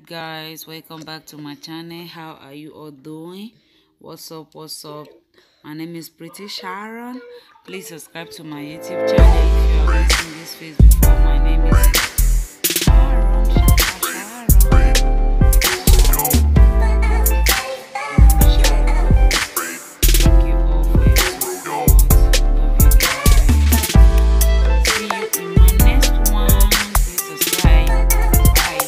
guys, welcome back to my channel. How are you all doing? What's up? My name is Pretty Sharon. Please subscribe to my YouTube channel if you have not seen this face before. My name is Sharon. Thank you all for your support. Love you guys. See you in my next one. Please subscribe. Bye.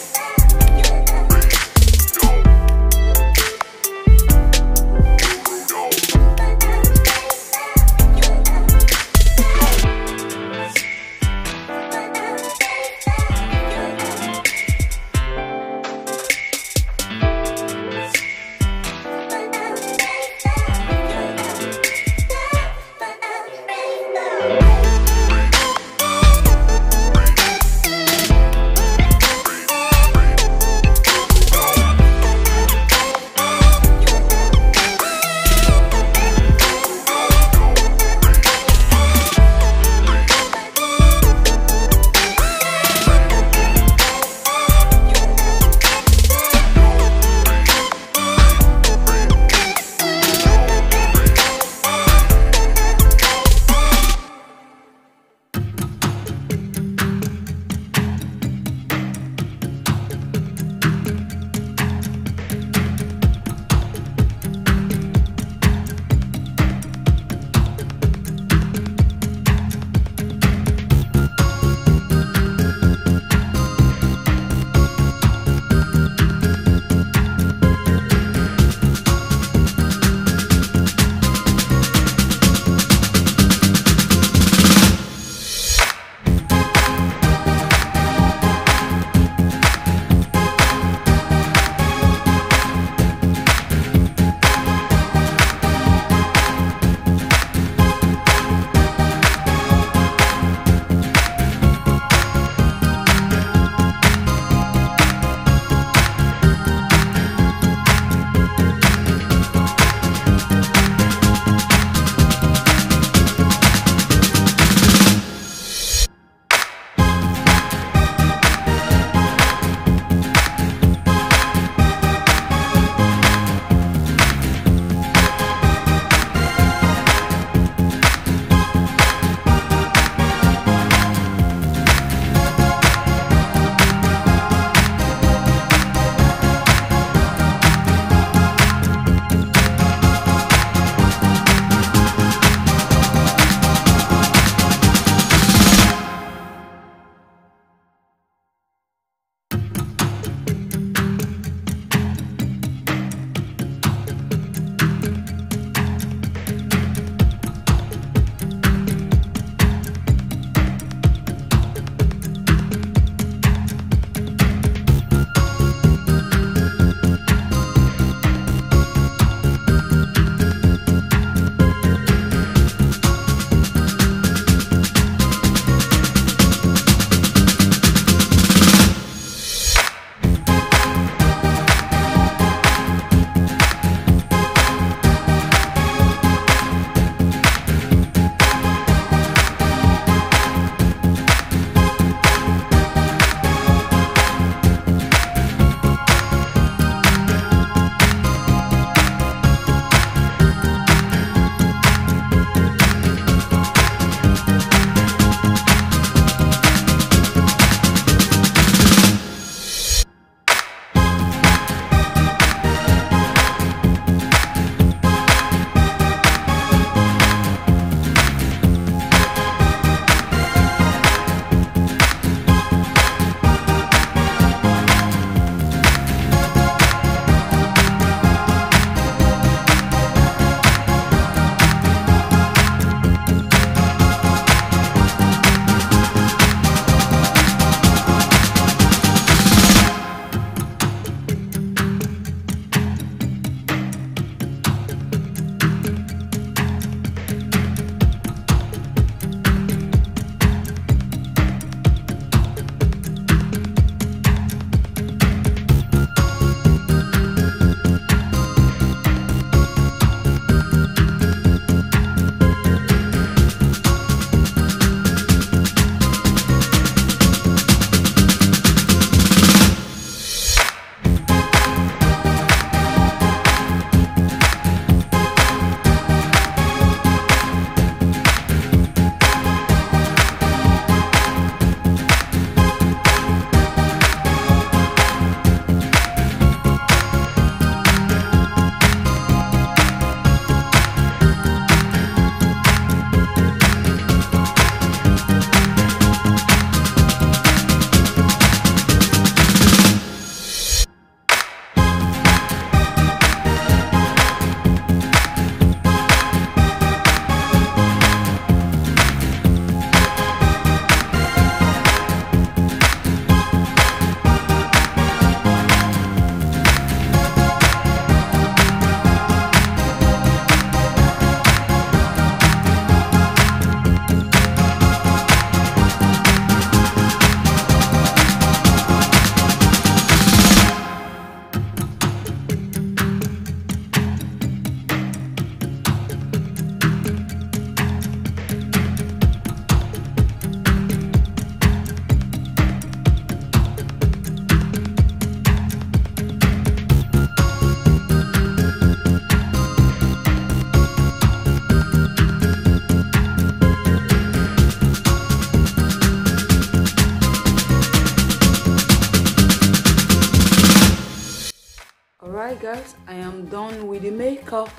guys, I am done with the makeup.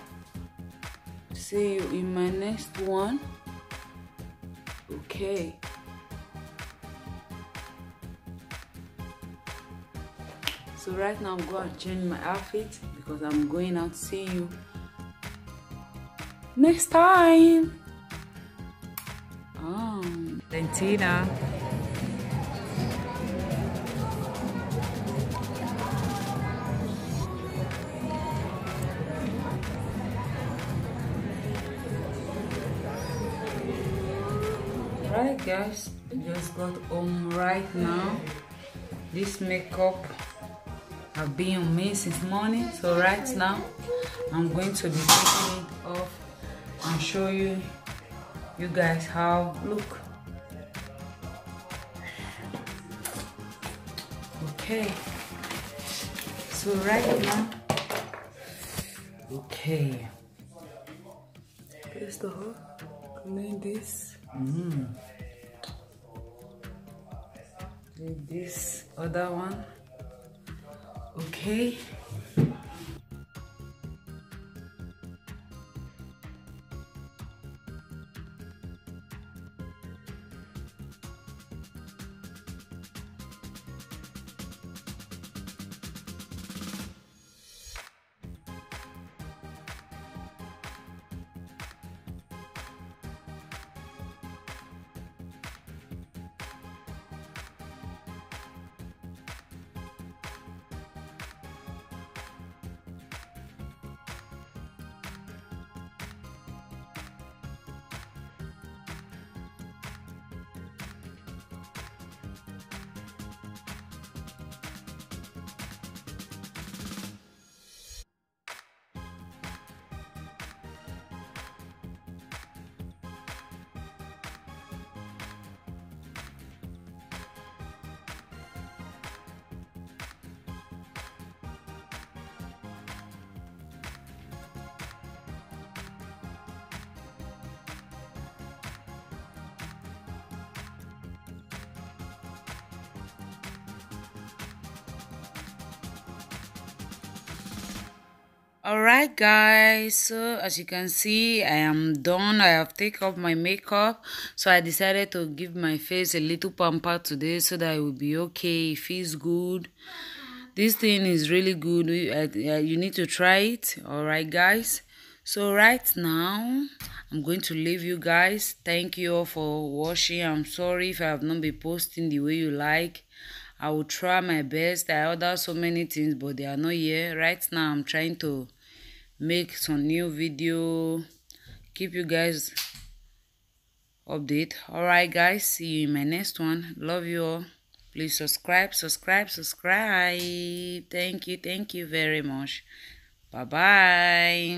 See you in my next one. Okay. So right now I'm going to change my outfit because I'm going out. See you next time. Valentina. Right guys, I just got home right now. This makeup have been on me since morning, so right now I'm going to be taking it off and show you guys how look. Okay, so right now, okay, first of all, clean this. This other one. Okay. Alright guys, so as you can see, I am done. I have taken off my makeup, so I decided to give my face a little pamper today so that it will be okay. It feels good. This thing is really good. You need to try it. Alright guys, so right now I'm going to leave you guys. Thank you all for watching. I'm sorry if I have not been posting the way you like. I will try my best. I ordered so many things, but they are not here. Right now, I'm trying to make some new video. Keep you guys update. Alright, guys. See you in my next one. Love you all. Please subscribe. Thank you very much. Bye-bye.